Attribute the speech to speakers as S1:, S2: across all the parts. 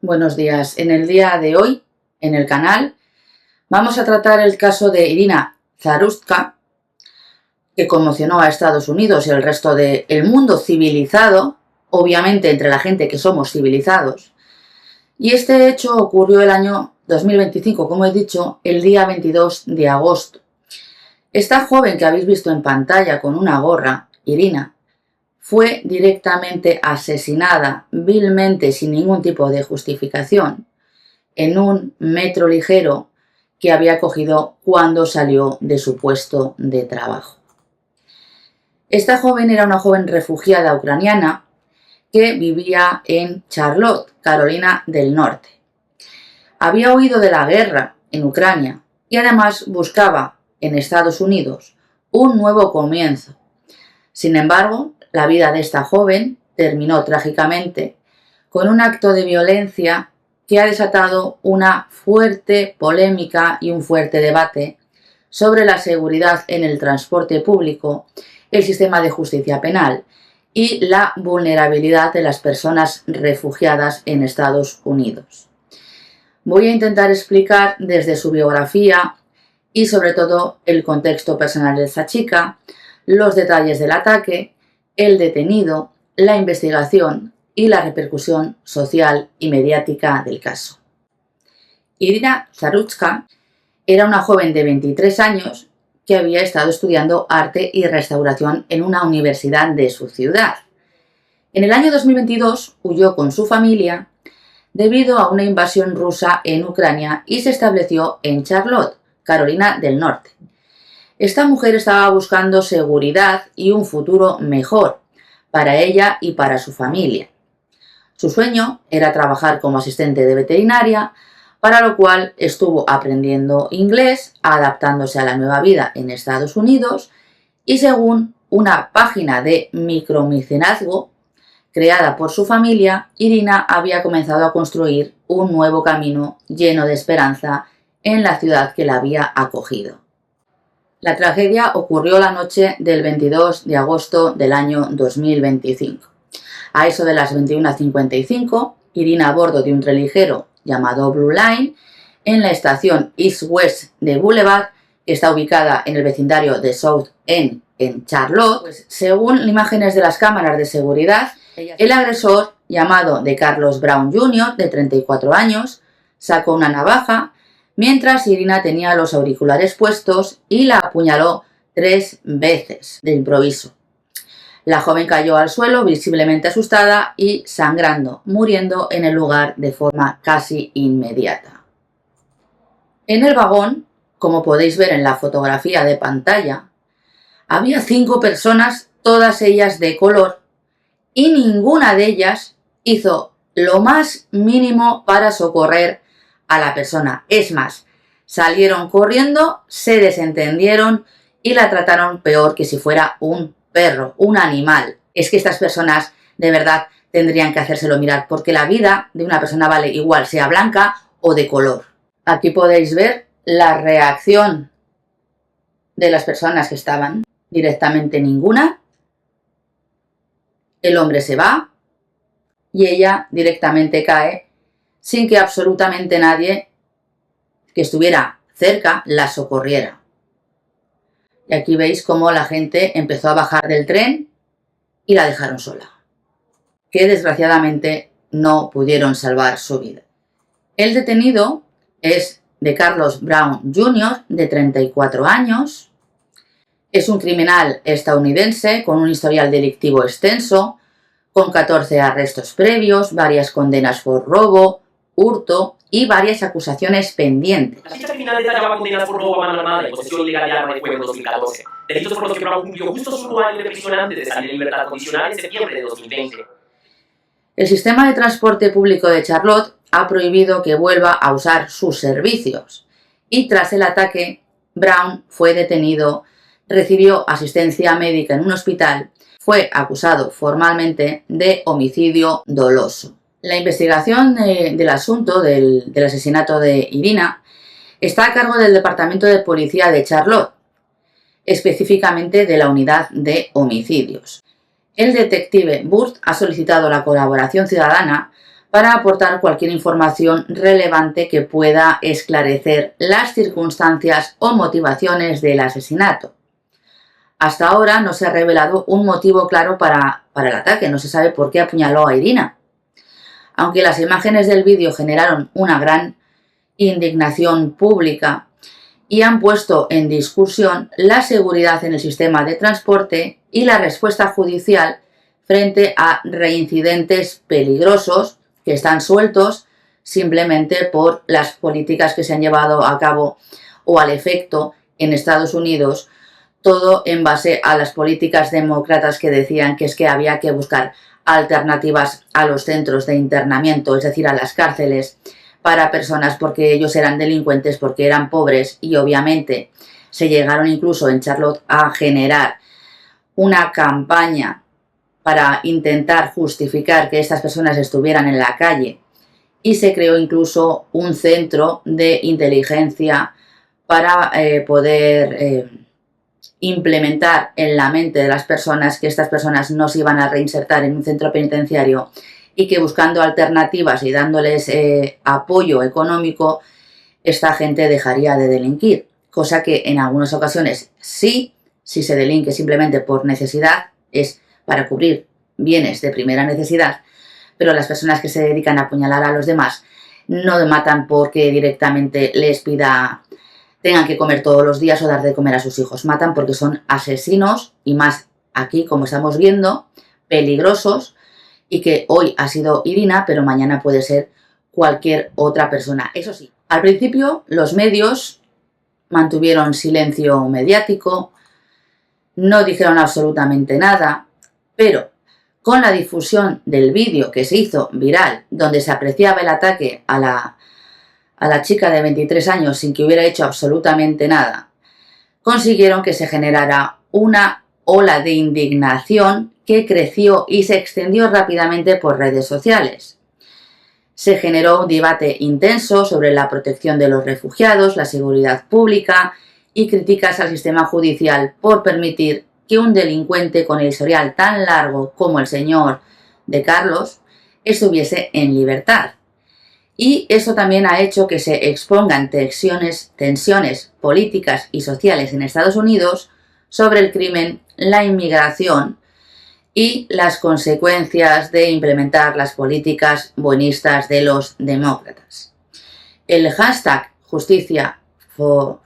S1: Buenos días. En el día de hoy, en el canal, vamos a tratar el caso de Irina Zarustka, que conmocionó a Estados Unidos y el resto del mundo civilizado, obviamente entre la gente que somos civilizados. Y este hecho ocurrió el año 2025, como he dicho, el día 22 de agosto. Esta joven que habéis visto en pantalla con una gorra, Irina, fue directamente asesinada vilmente sin ningún tipo de justificación en un metro ligero que había cogido cuando salió de su puesto de trabajo. Esta joven era una joven refugiada ucraniana que vivía en Charlotte, Carolina del Norte. Había huido de la guerra en Ucrania y además buscaba en Estados Unidos un nuevo comienzo. Sin embargo, la vida de esta joven terminó trágicamente con un acto de violencia que ha desatado una fuerte polémica y un fuerte debate sobre la seguridad en el transporte público, el sistema de justicia penal y la vulnerabilidad de las personas refugiadas en Estados Unidos. Voy a intentar explicar desde su biografía y sobre todo el contexto personal de esta chica, los detalles del ataque, el detenido, la investigación y la repercusión social y mediática del caso. Irina Zarustka era una joven de 23 años que había estado estudiando arte y restauración en una universidad de su ciudad. En el año 2022 huyó con su familia debido a una invasión rusa en Ucrania y se estableció en Charlotte, Carolina del Norte. Esta mujer estaba buscando seguridad y un futuro mejor para ella y para su familia. Su sueño era trabajar como asistente de veterinaria, para lo cual estuvo aprendiendo inglés, adaptándose a la nueva vida en Estados Unidos y según una página de micromecenazgo creada por su familia, Irina había comenzado a construir un nuevo camino lleno de esperanza en la ciudad que la había acogido. La tragedia ocurrió la noche del 22 de agosto del año 2025. A eso de las 21:55, Irina a bordo de un tren ligero llamado Blue Line en la estación East West de Boulevard, que está ubicada en el vecindario de South End en Charlotte, pues, según imágenes de las cámaras de seguridad, el agresor, llamado DeCarlos Brown Jr., de 34 años, sacó una navaja mientras Irina tenía los auriculares puestos y la apuñaló 3 veces de improviso. La joven cayó al suelo visiblemente asustada y sangrando, muriendo en el lugar de forma casi inmediata. En el vagón, como podéis ver en la fotografía de pantalla, había 5 personas, todas ellas de color, y ninguna de ellas hizo lo más mínimo para socorrer a la persona. Es más, salieron corriendo, se desentendieron y la trataron peor que si fuera un perro, un animal. Es que estas personas de verdad tendrían que hacérselo mirar, porque la vida de una persona vale igual, sea blanca o de color. Aquí podéis ver la reacción de las personas que estaban, directamente ninguna. El hombre se va y ella directamente cae sin que absolutamente nadie que estuviera cerca la socorriera. Y aquí veis cómo la gente empezó a bajar del tren y la dejaron sola, que desgraciadamente no pudieron salvar su vida. El detenido es DeCarlos Brown Jr., de 34 años. Es un criminal estadounidense con un historial delictivo extenso, con 14 arrestos previos, varias condenas por robo, hurto y varias acusaciones pendientes.
S2: La ficha criminal detallaba condenas por robo a mano armada y posesión ilegal de arma de fuego en 2014, delitos por los que Brown cumplió justo su año de prisión antes de salir en libertad condicional en septiembre de 2020.
S1: El sistema de transporte público de Charlotte ha prohibido que vuelva a usar sus servicios y tras el ataque, Brown fue detenido, recibió asistencia médica en un hospital, fue acusado formalmente de homicidio doloso. La investigación del asunto del asesinato de Irina está a cargo del Departamento de Policía de Charlotte, específicamente de la unidad de homicidios. El detective Burt ha solicitado la colaboración ciudadana para aportar cualquier información relevante que pueda esclarecer las circunstancias o motivaciones del asesinato. Hasta ahora no se ha revelado un motivo claro para el ataque, no se sabe por qué apuñaló a Irina. Aunque las imágenes del vídeo generaron una gran indignación pública y han puesto en discusión la seguridad en el sistema de transporte y la respuesta judicial frente a reincidentes peligrosos que están sueltos simplemente por las políticas que se han llevado a cabo o al efecto en Estados Unidos, todo en base a las políticas demócratas que decían que es que había que buscar alternativas a los centros de internamiento, es decir, a las cárceles, para personas porque ellos eran delincuentes, porque eran pobres, y obviamente se llegaron incluso en Charlotte a generar una campaña para intentar justificar que estas personas estuvieran en la calle, y se creó incluso un centro de inteligencia para poder implementar en la mente de las personas que estas personas no se iban a reinsertar en un centro penitenciario y que buscando alternativas y dándoles apoyo económico, esta gente dejaría de delinquir, cosa que en algunas ocasiones sí, si se delinque simplemente por necesidad, es para cubrir bienes de primera necesidad, pero las personas que se dedican a apuñalar a los demás no matan porque directamente les tengan que comer todos los días o dar de comer a sus hijos. Matan porque son asesinos, y más aquí, como estamos viendo, peligrosos, y que hoy ha sido Irina, pero mañana puede ser cualquier otra persona. Eso sí, al principio los medios mantuvieron silencio mediático, no dijeron absolutamente nada, pero con la difusión del vídeo que se hizo viral, donde se apreciaba el ataque a la chica de 23 años sin que hubiera hecho absolutamente nada, consiguieron que se generara una ola de indignación que creció y se extendió rápidamente por redes sociales. Se generó un debate intenso sobre la protección de los refugiados, la seguridad pública y críticas al sistema judicial por permitir que un delincuente con el historial tan largo como el señor de Carlos estuviese en libertad. Y eso también ha hecho que se expongan tensiones políticas y sociales en Estados Unidos sobre el crimen, la inmigración y las consecuencias de implementar las políticas buenistas de los demócratas. El hashtag Justicia for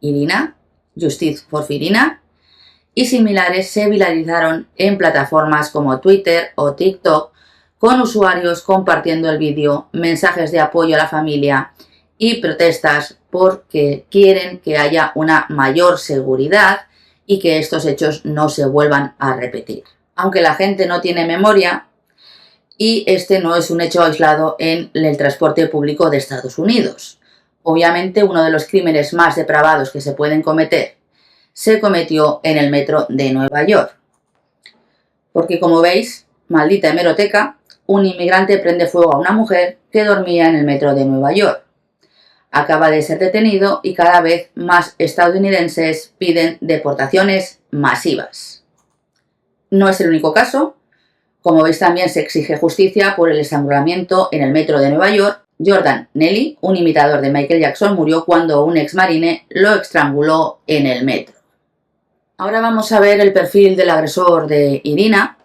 S1: Irina, Justice for Irina, y similares se viralizaron en plataformas como Twitter o TikTok, con usuarios compartiendo el vídeo, mensajes de apoyo a la familia y protestas porque quieren que haya una mayor seguridad y que estos hechos no se vuelvan a repetir. Aunque la gente no tiene memoria, y este no es un hecho aislado en el transporte público de Estados Unidos. Obviamente uno de los crímenes más depravados que se pueden cometer se cometió en el metro de Nueva York. Porque como veis, maldita hemeroteca, un inmigrante prende fuego a una mujer que dormía en el metro de Nueva York. Acaba de ser detenido y cada vez más estadounidenses piden deportaciones masivas. No es el único caso. Como veis, también se exige justicia por el estrangulamiento en el metro de Nueva York. Jordan Nelly, un imitador de Michael Jackson, murió cuando un exmarine lo estranguló en el metro. Ahora vamos a ver el perfil del agresor de Irina,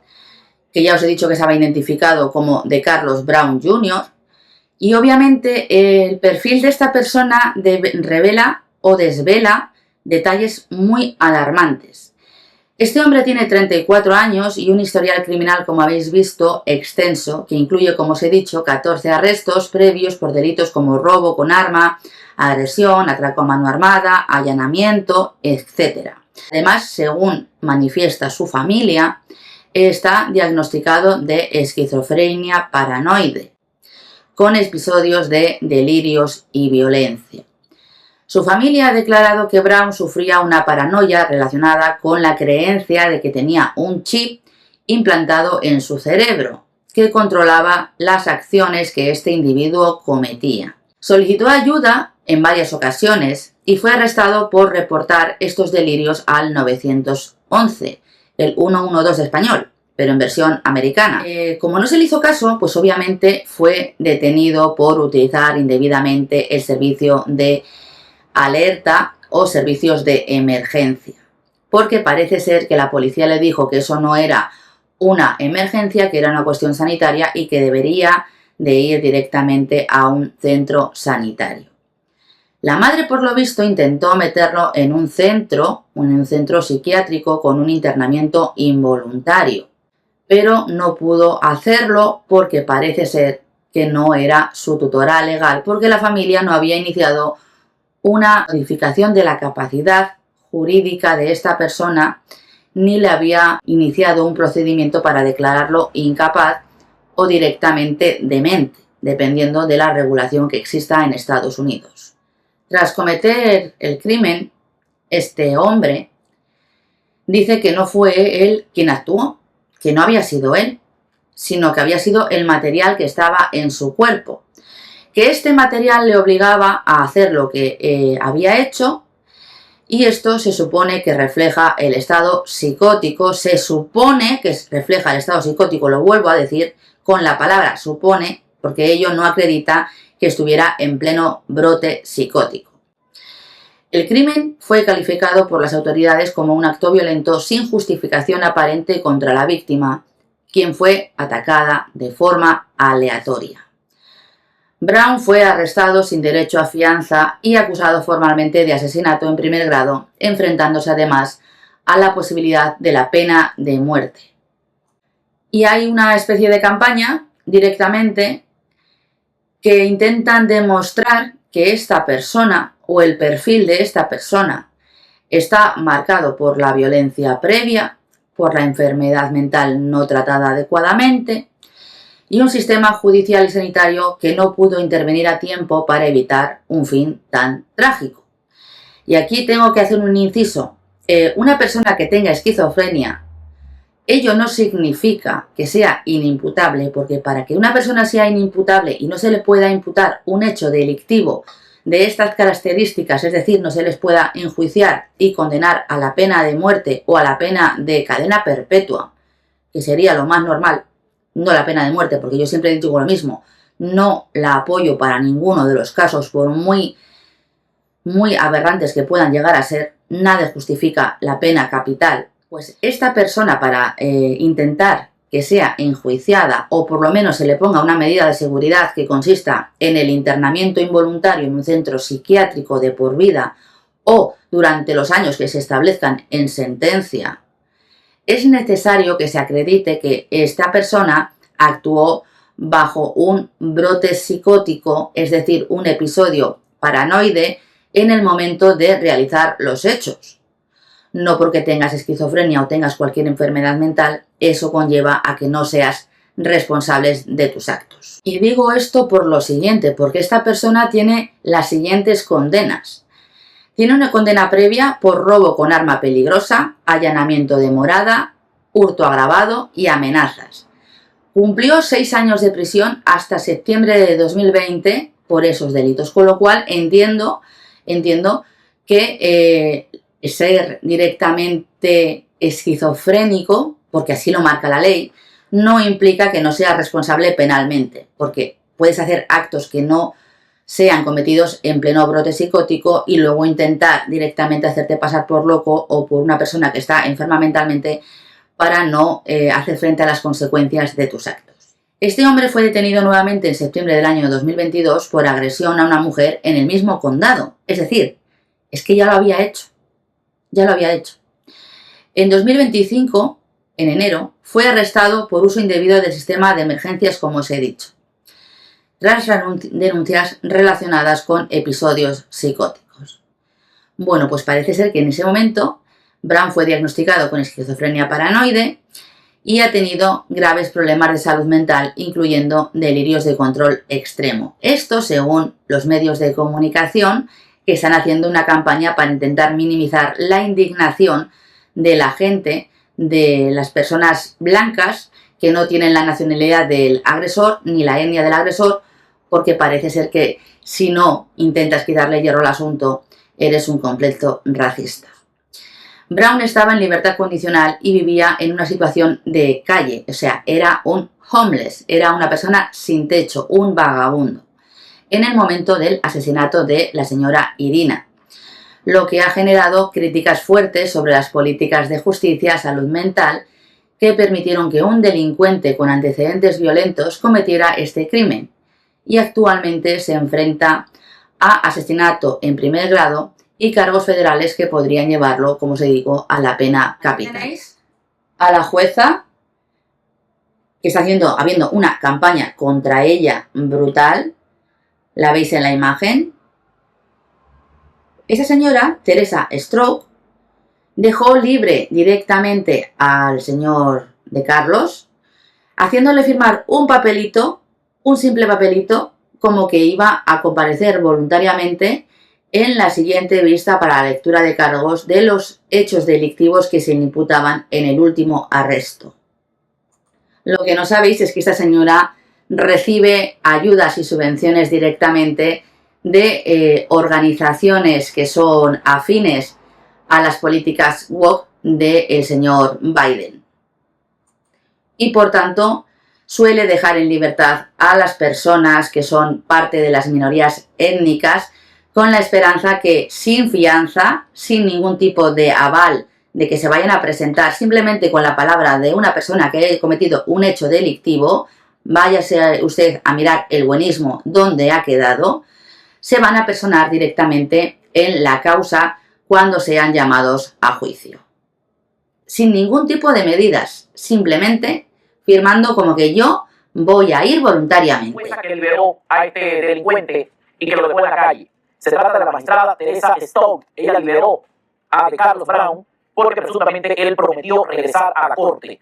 S1: que ya os he dicho que estaba identificado como de Carlos Brown Jr. Y obviamente el perfil de esta persona revela o desvela detalles muy alarmantes. Este hombre tiene 34 años y un historial criminal, como habéis visto, extenso, que incluye, como os he dicho, 14 arrestos previos por delitos como robo con arma, agresión, atraco a mano armada, allanamiento, etc. Además, según manifiesta su familia, está diagnosticado de esquizofrenia paranoide, con episodios de delirios y violencia. Su familia ha declarado que Brown sufría una paranoia relacionada con la creencia de que tenía un chip implantado en su cerebro, que controlaba las acciones que este individuo cometía. Solicitó ayuda en varias ocasiones y fue arrestado por reportar estos delirios al 911, el 112 español, pero en versión americana. Como no se le hizo caso, pues obviamente fue detenido por utilizar indebidamente el servicio de alerta o servicios de emergencia, porque parece ser que la policía le dijo que eso no era una emergencia, que era una cuestión sanitaria y que debería de ir directamente a un centro sanitario. La madre, por lo visto, intentó meterlo en un centro psiquiátrico con un internamiento involuntario, pero no pudo hacerlo porque parece ser que no era su tutora legal, porque la familia no había iniciado una modificación de la capacidad jurídica de esta persona, ni le había iniciado un procedimiento para declararlo incapaz o directamente demente, dependiendo de la regulación que exista en Estados Unidos. Tras cometer el crimen, este hombre dice que no fue él quien actuó, que no había sido él, sino que había sido el material que estaba en su cuerpo, que este material le obligaba a hacer lo que había hecho, y esto se supone que refleja el estado psicótico, lo vuelvo a decir con la palabra supone, porque ello no acredita que estuviera en pleno brote psicótico. El crimen fue calificado por las autoridades como un acto violento sin justificación aparente contra la víctima, quien fue atacada de forma aleatoria. Brown fue arrestado sin derecho a fianza y acusado formalmente de asesinato en primer grado, enfrentándose además a la posibilidad de la pena de muerte. Y hay una especie de campaña directamente que intentan demostrar que esta persona o el perfil de esta persona está marcado por la violencia previa, por la enfermedad mental no tratada adecuadamente y un sistema judicial y sanitario que no pudo intervenir a tiempo para evitar un fin tan trágico. Y aquí tengo que hacer un inciso. Una persona que tenga esquizofrenia, ello no significa que sea inimputable, porque para que una persona sea inimputable y no se le pueda imputar un hecho delictivo de estas características, es decir, no se les pueda enjuiciar y condenar a la pena de muerte o a la pena de cadena perpetua, que sería lo más normal, no la pena de muerte, porque yo siempre digo lo mismo, no la apoyo para ninguno de los casos, por muy aberrantes que puedan llegar a ser, nada justifica la pena capital. Pues esta persona, para intentar que sea enjuiciada o por lo menos se le ponga una medida de seguridad que consista en el internamiento involuntario en un centro psiquiátrico de por vida o durante los años que se establezcan en sentencia, es necesario que se acredite que esta persona actuó bajo un brote psicótico, es decir, un episodio paranoide en el momento de realizar los hechos. No porque tengas esquizofrenia o tengas cualquier enfermedad mental, eso conlleva a que no seas responsable de tus actos. Y digo esto por lo siguiente, porque esta persona tiene las siguientes condenas. Tiene una condena previa por robo con arma peligrosa, allanamiento de morada, hurto agravado y amenazas. Cumplió 6 años de prisión hasta septiembre de 2020 por esos delitos, con lo cual entiendo que ser directamente esquizofrénico, porque así lo marca la ley, no implica que no seas responsable penalmente, porque puedes hacer actos que no sean cometidos en pleno brote psicótico y luego intentar directamente hacerte pasar por loco o por una persona que está enferma mentalmente para no hacer frente a las consecuencias de tus actos. Este hombre fue detenido nuevamente en septiembre del año 2022 por agresión a una mujer en el mismo condado, es decir, es que ya lo había hecho. En 2025, en enero, fue arrestado por uso indebido del sistema de emergencias, como os he dicho, tras denuncias relacionadas con episodios psicóticos. Bueno, pues parece ser que en ese momento Brown fue diagnosticado con esquizofrenia paranoide y ha tenido graves problemas de salud mental, incluyendo delirios de control extremo. Esto según los medios de comunicación, que están haciendo una campaña para intentar minimizar la indignación de la gente, de las personas blancas que no tienen la nacionalidad del agresor ni la etnia del agresor, porque parece ser que si no intentas quitarle hierro al asunto, eres un completo racista. Brown estaba en libertad condicional y vivía en una situación de calle, o sea, era un homeless, era una persona sin techo, un vagabundo, en el momento del asesinato de la señora Irina, lo que ha generado críticas fuertes sobre las políticas de justicia, salud mental, que permitieron que un delincuente con antecedentes violentos cometiera este crimen, y actualmente se enfrenta a asesinato en primer grado y cargos federales que podrían llevarlo, como os digo, a la pena capital. ¿Tenéis? A la jueza, que está habiendo una campaña contra ella brutal, la veis en la imagen. Esa señora, Teresa Stroke, dejó libre directamente al señor de Carlos, haciéndole firmar un papelito, un simple papelito, como que iba a comparecer voluntariamente en la siguiente vista para la lectura de cargos de los hechos delictivos que se le imputaban en el último arresto. Lo que no sabéis es que esta señora recibe ayudas y subvenciones directamente de organizaciones que son afines a las políticas woke del señor Biden. Y por tanto suele dejar en libertad a las personas que son parte de las minorías étnicas, con la esperanza que sin fianza, sin ningún tipo de aval de que se vayan a presentar, simplemente con la palabra de una persona que haya cometido un hecho delictivo, váyase usted a mirar el buenismo donde ha quedado, se van a personar directamente en la causa cuando sean llamados a juicio. Sin ningún tipo de medidas, simplemente firmando como que yo voy a ir voluntariamente.
S2: La jueza que liberó a este delincuente y que lo dejó en la calle. Se trata de la magistrada Teresa Stroke. Ella liberó a de Carlos Brown porque presuntamente él prometió regresar a la corte.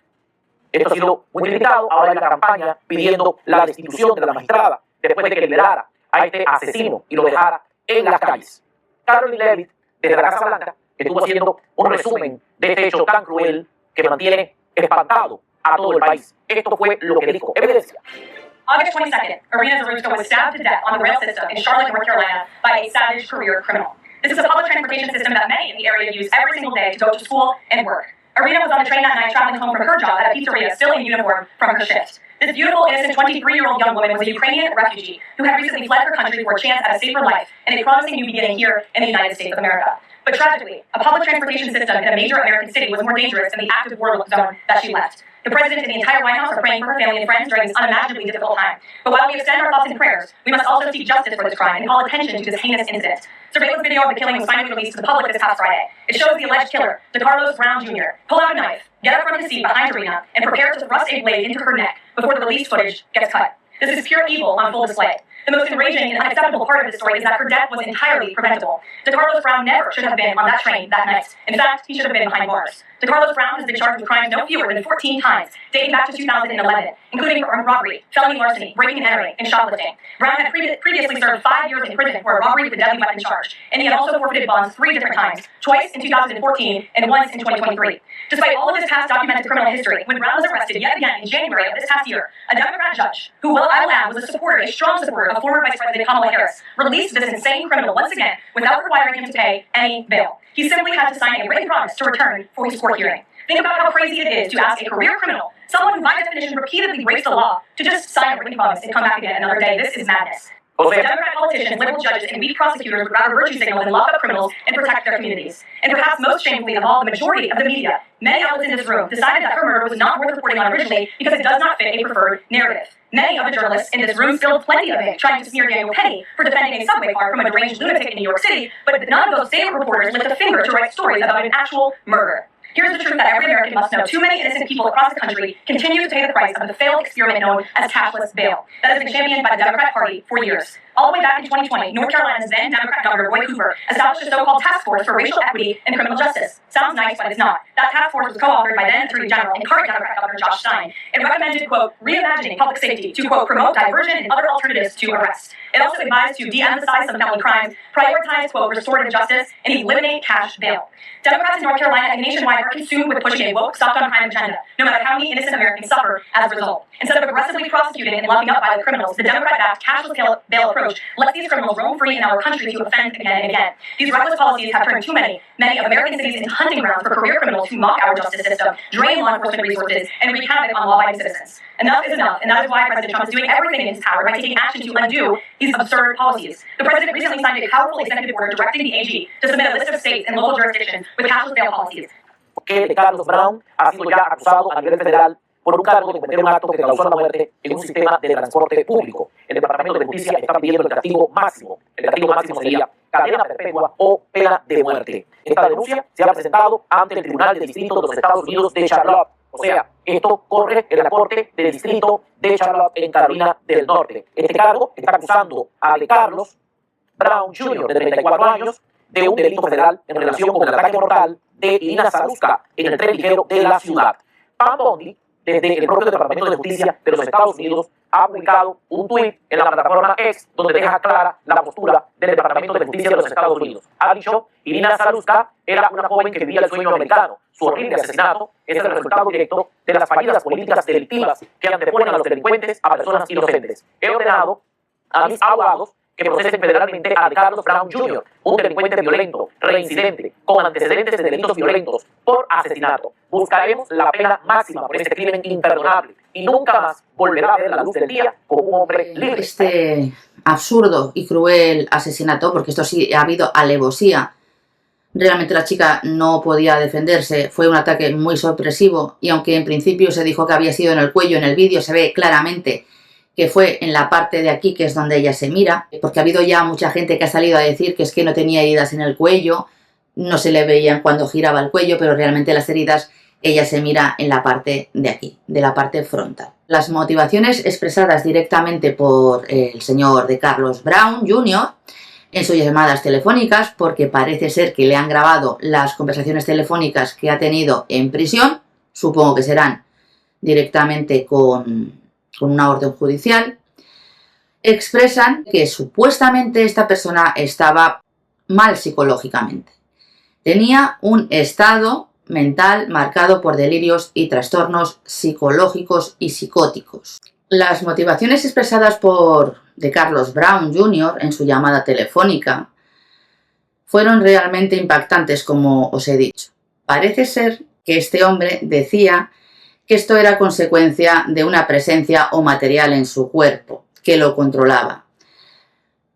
S2: Esto ha sido muy criticado. Ahora hay una campaña pidiendo la destitución de la magistrada después de que liberara a este asesino y lo dejara en las calles. Caroline Leavitt, desde la Casa Blanca, estuvo haciendo un resumen de este hecho tan cruel que mantiene espantado a todo el país. Esto fue lo que dijo. Evidencia.
S3: August 22nd, Irina Zarutska was stabbed to death on the rail system in Charlotte, North Carolina by a savage career criminal. This is a public transportation system that many in the area use every single day to go to school and work. Irina was on the train that night traveling home from her job at a pizzeria, still in uniform from her shift. This beautiful, innocent 23-year-old young woman was a Ukrainian refugee who had recently fled her country for a chance at a safer life and a promising new beginning here in the United States of America. But tragically, a public transportation system in a major American city was more dangerous than the active war zone that she left. The president and the entire White House are praying for her family and friends during this unimaginably difficult time. But while we extend our thoughts and prayers, we must also seek justice for this crime and call attention to this heinous incident. Surveillance video of the killing was finally released to the public this past Friday. It shows the alleged killer, DeCarlos Brown Jr., pull out a knife, get up from his seat behind Irina, and prepare to thrust a blade into her neck before the released footage gets cut. This is pure evil on full display. The most enraging and unacceptable part of this story is that her death was entirely preventable. DeCarlos Brown never should have been on that train that night. In fact, he should have been behind bars. DeCarlos Brown has been charged with crimes no fewer than 14 times, dating back to 2011, including armed robbery, felony larceny, breaking and entering, and shoplifting. Brown had previously served 5 years in prison for a robbery with a deadly weapon charge, and he had also forfeited bonds 3 different times, twice in 2014 and once in 2023. Despite all of his past documented criminal history, when Brown was arrested yet again in January of this past year, a Democrat judge, who I will add was a strong supporter of former Vice President Kamala Harris, released this insane criminal once again without requiring him to pay any bail. He simply had to sign a written promise to return for his court hearing. Think about how crazy it is to ask a career criminal, someone who by definition repeatedly breaks the law, to just sign a written promise and come back again another day. This is madness. Democrat politicians, liberal judges, and weak prosecutors would rather virtue signal than lock up criminals and protect their communities. And perhaps most shamefully of all, the majority of the media, many outlets in this room, decided that her murder was not worth reporting on originally because it does not fit a preferred narrative. Many of the journalists in this room spilled plenty of ink trying to smear Daniel Penny for defending a subway car from a deranged lunatic in New York City, but none of those same reporters lift a finger to write stories about an actual murder. Here's the truth that every American must know. Too many innocent people across the country continue to pay the price of the failed experiment known as cashless bail that has been championed by the Democrat Party for years. All the way back in 2020, North Carolina's then Democrat Governor Roy Cooper established a so-called task force for racial equity and criminal justice. Sounds nice, but it's not. That task force was co-authored by then Attorney General and current Democrat Governor Josh Stein. It recommended, quote, reimagining public safety to, quote, promote diversion and other alternatives to arrest. It also advised to de-emphasize some felony crimes, prioritize, quote, restorative justice, and eliminate cash bail. Democrats in North Carolina and nationwide are consumed with pushing a woke, stop-on-crime agenda, no matter how many innocent Americans suffer as a result. Instead of aggressively prosecuting and locking up violent criminals, the Democrat-backed cashless bail approach approach lets these criminals roam free in our country to offend again and again. These reckless policies have turned many of American cities into hunting grounds for career criminals who mock our justice system, drain law enforcement resources, and wreak havoc on law-abiding citizens. Enough is enough, and that is why President Trump is doing everything in his power by taking action to undo these absurd policies. The president recently signed a powerful executive order directing the AG to submit a list of states and local jurisdictions with cashless bail policies.
S2: Que de Carlos Brown ha sido ya acusado a nivel federal por un cargo de cometer un acto que causó la muerte en un sistema de transporte público. El Departamento de Justicia está pidiendo el castigo máximo. El castigo máximo sería cadena perpetua o pena de muerte. Esta denuncia se ha presentado ante el Tribunal del Distrito de los Estados Unidos de Charlotte. O sea, esto corre en la Corte del Distrito de Charlotte en Carolina del Norte. Este cargo está acusando a de Carlos Brown Jr., de 34 años, de un delito federal en relación con el ataque mortal de Irina Saruska en el tren ligero de la ciudad. Pam Bondi, desde el propio Departamento de Justicia de los Estados Unidos, ha publicado un tuit en la plataforma X donde deja clara la postura del Departamento de Justicia de los Estados Unidos. Ha dicho, Irina Saruska era una joven que vivía el sueño americano. Su horrible asesinato es el resultado directo de las fallidas políticas delictivas que anteponen a los delincuentes a personas inocentes. He ordenado a mis abogados que procesen federalmente a Carlos Brown Jr., un delincuente violento, reincidente, con antecedentes de delitos violentos por asesinato. Buscaremos la pena máxima por este crimen imperdonable y nunca más volverá a ver la luz del día como un hombre libre.
S1: Este absurdo y cruel asesinato, porque esto sí ha habido alevosía. Realmente la chica no podía defenderse, fue un ataque muy sorpresivo y aunque en principio se dijo que había sido en el cuello, en el vídeo se ve claramente que fue en la parte de aquí, que es donde ella se mira, porque ha habido ya mucha gente que ha salido a decir que es que no tenía heridas en el cuello, no se le veían cuando giraba el cuello, pero realmente las heridas ella se mira en la parte de aquí, de la parte frontal. Las motivaciones expresadas directamente por el señor de Carlos Brown Jr. en sus llamadas telefónicas, porque parece ser que le han grabado las conversaciones telefónicas que ha tenido en prisión, supongo que serán directamente con una orden judicial, expresan que supuestamente esta persona estaba mal psicológicamente. Tenía un estado mental marcado por delirios y trastornos psicológicos y psicóticos. Las motivaciones expresadas por de Carlos Brown Jr. en su llamada telefónica fueron realmente impactantes, como os he dicho. Parece ser que este hombre decía que esto era consecuencia de una presencia o material en su cuerpo que lo controlaba.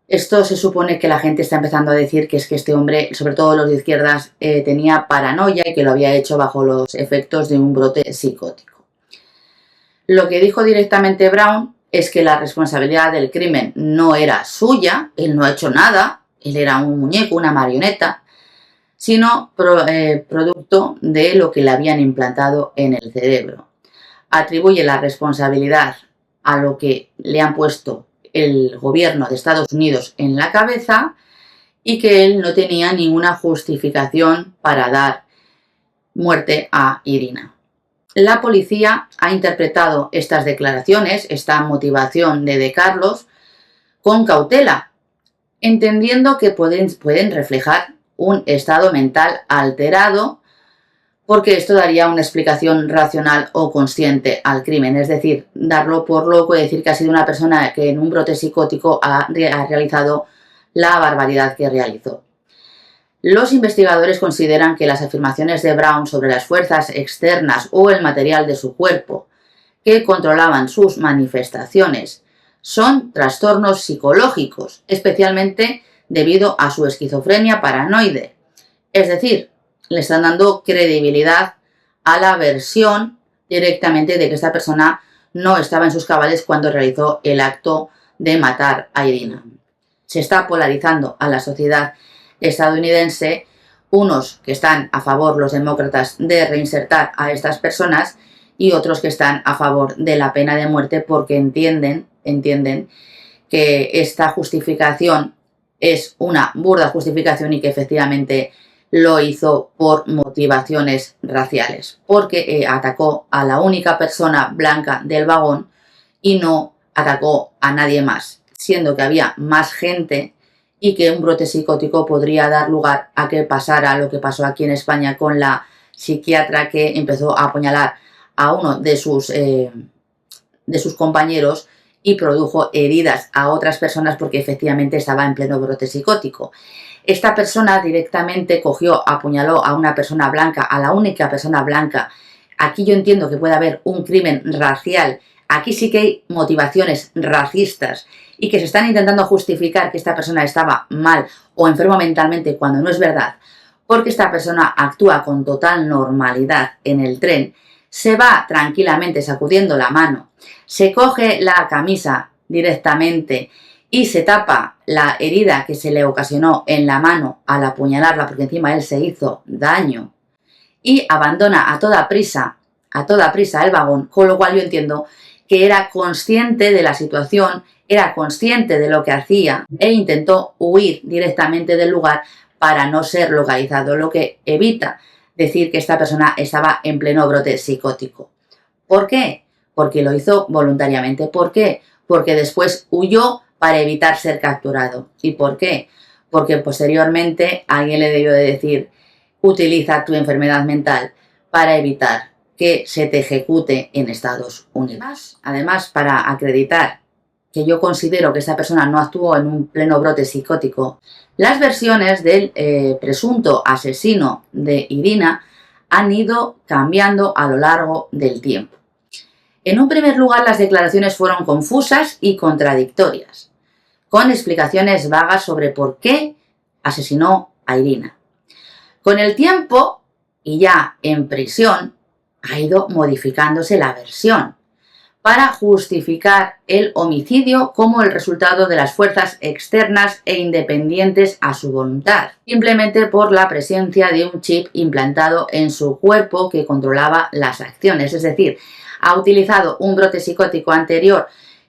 S1: Esto se supone que la gente está empezando a decir que es que este hombre, sobre todo los de izquierdas, tenía paranoia y que lo había hecho bajo los efectos de un brote psicótico. Lo que dijo directamente Brown es que la responsabilidad del crimen no era suya, él no ha hecho nada, él era un muñeco, una marioneta, sino producto de lo que le habían implantado en el cerebro. Atribuye la responsabilidad a lo que le han puesto el gobierno de Estados Unidos en la cabeza y que él no tenía ninguna justificación para dar muerte a Irina. La policía ha interpretado estas declaraciones, esta motivación de Carlos, con cautela, entendiendo que pueden reflejar un estado mental alterado, porque esto daría una explicación racional o consciente al crimen, es decir, darlo por loco y decir que ha sido una persona que en un brote psicótico ha realizado la barbaridad que realizó. Los investigadores consideran que las afirmaciones de Brown sobre las fuerzas externas o el material de su cuerpo que controlaban sus manifestaciones son trastornos psicológicos, especialmente debido a su esquizofrenia paranoide. Es decir, le están dando credibilidad a la versión directamente de que esta persona no estaba en sus cabales cuando realizó el acto de matar a Irina. Se está polarizando a la sociedad estadounidense, unos que están a favor, los demócratas, de reinsertar a estas personas y otros que están a favor de la pena de muerte porque entienden que esta justificación es una burda justificación y que efectivamente lo hizo por motivaciones raciales, porque atacó a la única persona blanca del vagón y no atacó a nadie más, siendo que había más gente y que un brote psicótico podría dar lugar a que pasara lo que pasó aquí en España con la psiquiatra que empezó a apuñalar a uno de sus compañeros y produjo heridas a otras personas porque efectivamente estaba en pleno brote psicótico. Esta persona directamente cogió, apuñaló a una persona blanca, a la única persona blanca. Aquí yo entiendo que puede haber un crimen racial. Aquí sí que hay motivaciones racistas y que se están intentando justificar que esta persona estaba mal o enfermo mentalmente cuando no es verdad, porque esta persona actúa con total normalidad en el tren, se va tranquilamente sacudiendo la mano, se coge la camisa directamente y se tapa la herida que se le ocasionó en la mano al apuñalarla, porque encima él se hizo daño, y abandona a toda prisa el vagón, con lo cual yo entiendo que era consciente de la situación, era consciente de lo que hacía e intentó huir directamente del lugar para no ser localizado, lo que evita decir que esta persona estaba en pleno brote psicótico. ¿Por qué? Porque lo hizo voluntariamente. ¿Por qué? Porque después huyó para evitar ser capturado. ¿Y por qué? Porque posteriormente alguien le debió de decir: utiliza tu enfermedad mental para evitar que se te ejecute en Estados Unidos. Además, para acreditar que yo considero que esta persona no actuó en un pleno brote psicótico, las versiones del presunto asesino de Irina han ido cambiando a lo largo del tiempo. En un primer lugar, las declaraciones fueron confusas y contradictorias, con explicaciones vagas sobre por qué asesinó a Irina. Con el tiempo, y ya en prisión, ha ido modificándose la versión para justificar el homicidio como el resultado de las fuerzas externas e independientes a su voluntad, simplemente por la presencia de un chip implantado en su cuerpo que controlaba las acciones. Es decir, ha utilizado un brote psicótico anterior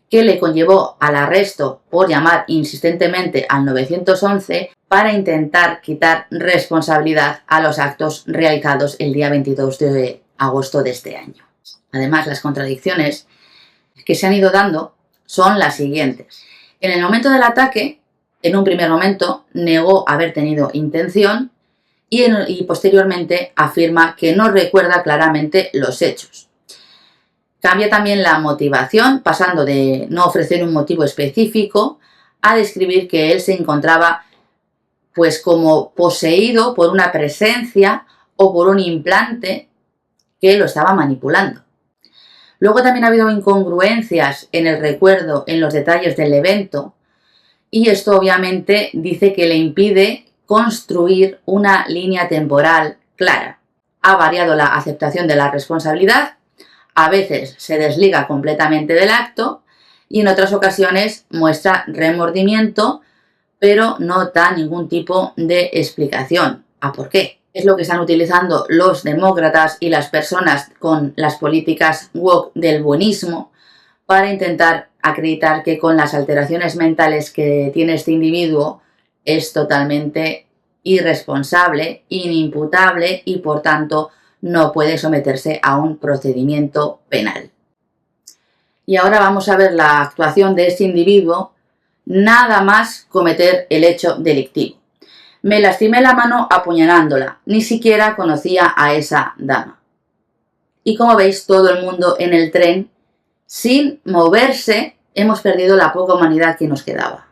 S1: que le conllevó al arresto por llamar insistentemente al 911 para intentar quitar responsabilidad a los actos realizados el día 22 de agosto de este año. Además, las contradicciones que se han ido dando son las siguientes. En el momento del ataque, en un primer momento, negó haber tenido intención y posteriormente afirma que no recuerda claramente los hechos. Cambia también la motivación, pasando de no ofrecer un motivo específico a describir que él se encontraba pues como poseído por una presencia o por un implante que lo estaba manipulando. Luego también ha habido incongruencias en el recuerdo, en los detalles del evento, y esto obviamente dice que le impide construir una línea temporal clara. Ha variado la aceptación de la responsabilidad, a veces se desliga completamente del acto y en otras ocasiones muestra remordimiento, pero no da ningún tipo de explicación a por qué. Es lo que están utilizando los demócratas y las personas con las políticas woke del buenismo para intentar acreditar que con las alteraciones mentales que tiene este individuo es totalmente irresponsable, inimputable y por tanto no puede someterse a un procedimiento penal. Y ahora vamos a ver la actuación de este individuo nada más cometer el hecho delictivo. Me lastimé la mano apuñalándola, ni siquiera conocía a esa dama. Y como veis, todo el mundo en el tren, sin moverse, hemos perdido la poca humanidad que nos quedaba.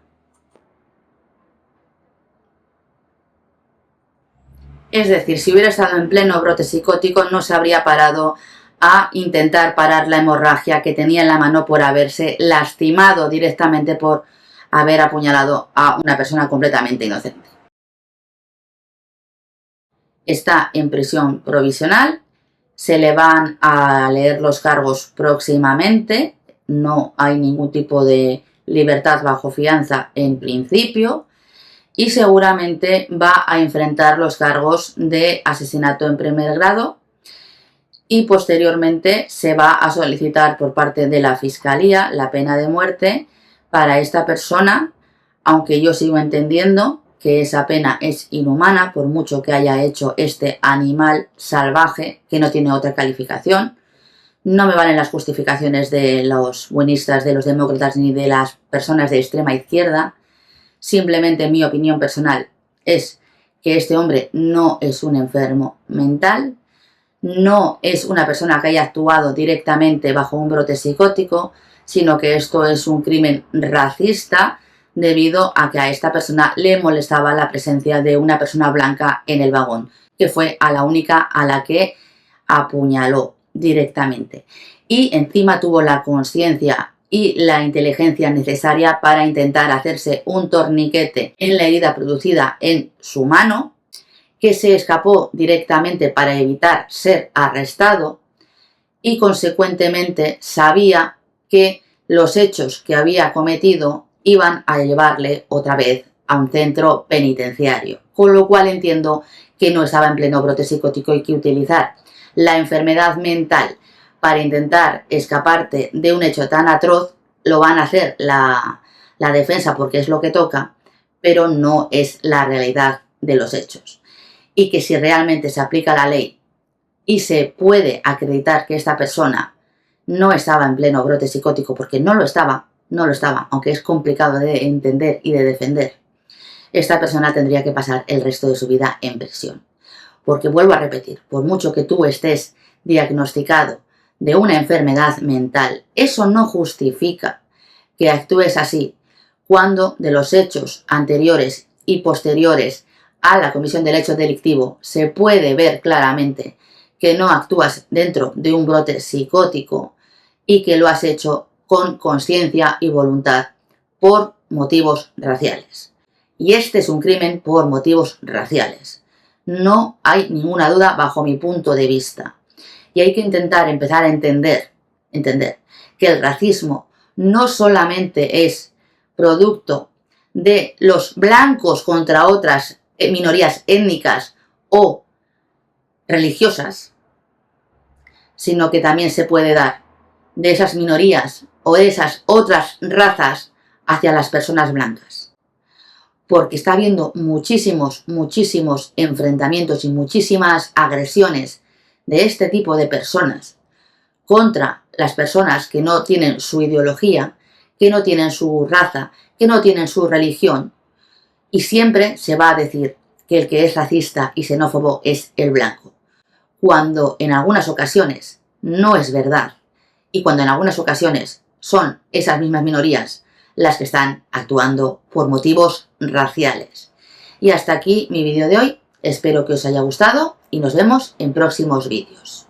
S1: Es decir, si hubiera estado en pleno brote psicótico, no se habría parado a intentar parar la hemorragia que tenía en la mano por haberse lastimado directamente por haber apuñalado a una persona completamente inocente. Está en prisión provisional, se le van a leer los cargos próximamente, no hay ningún tipo de libertad bajo fianza en principio y seguramente va a enfrentar los cargos de asesinato en primer grado y posteriormente se va a solicitar por parte de la Fiscalía la pena de muerte para esta persona, aunque yo sigo entendiendo que esa pena es inhumana por mucho que haya hecho este animal salvaje que no tiene otra calificación. No me valen las justificaciones de los buenistas, de los demócratas ni de las personas de extrema izquierda. Simplemente mi opinión personal es que este hombre no es un enfermo mental, no es una persona que haya actuado directamente bajo un brote psicótico, sino que esto es un crimen racista debido a que a esta persona le molestaba la presencia de una persona blanca en el vagón, que fue a la única a la que apuñaló directamente. Y encima tuvo la conciencia y la inteligencia necesaria para intentar hacerse un torniquete en la herida producida en su mano, que se escapó directamente para evitar ser arrestado y consecuentemente sabía que los hechos que había cometido iban a llevarle otra vez a un centro penitenciario, con lo cual entiendo que no estaba en pleno brote psicótico y que utilizar la enfermedad mental para intentar escaparte de un hecho tan atroz lo van a hacer la defensa porque es lo que toca, pero no es la realidad de los hechos. Y que si realmente se aplica la ley y se puede acreditar que esta persona no estaba en pleno brote psicótico, porque no lo estaba, aunque es complicado de entender y de defender, esta persona tendría que pasar el resto de su vida en prisión. Porque vuelvo a repetir, por mucho que tú estés diagnosticado de una enfermedad mental, eso no justifica que actúes así cuando de los hechos anteriores y posteriores a la comisión del hecho delictivo se puede ver claramente que no actúas dentro de un brote psicótico y que lo has hecho con conciencia y voluntad por motivos raciales. Y este es un crimen por motivos raciales. No hay ninguna duda bajo mi punto de vista. Y hay que intentar empezar a entender que el racismo no solamente es producto de los blancos contra otras minorías étnicas o religiosas, sino que también se puede dar de esas minorías o de esas otras razas hacia las personas blancas. Porque está habiendo muchísimos enfrentamientos y muchísimas agresiones de este tipo de personas contra las personas que no tienen su ideología, que no tienen su raza, que no tienen su religión, y siempre se va a decir que el que es racista y xenófobo es el blanco, cuando en algunas ocasiones no es verdad, y cuando en algunas ocasiones son esas mismas minorías las que están actuando por motivos raciales. Y hasta aquí mi vídeo de hoy, espero que os haya gustado y nos vemos en próximos vídeos.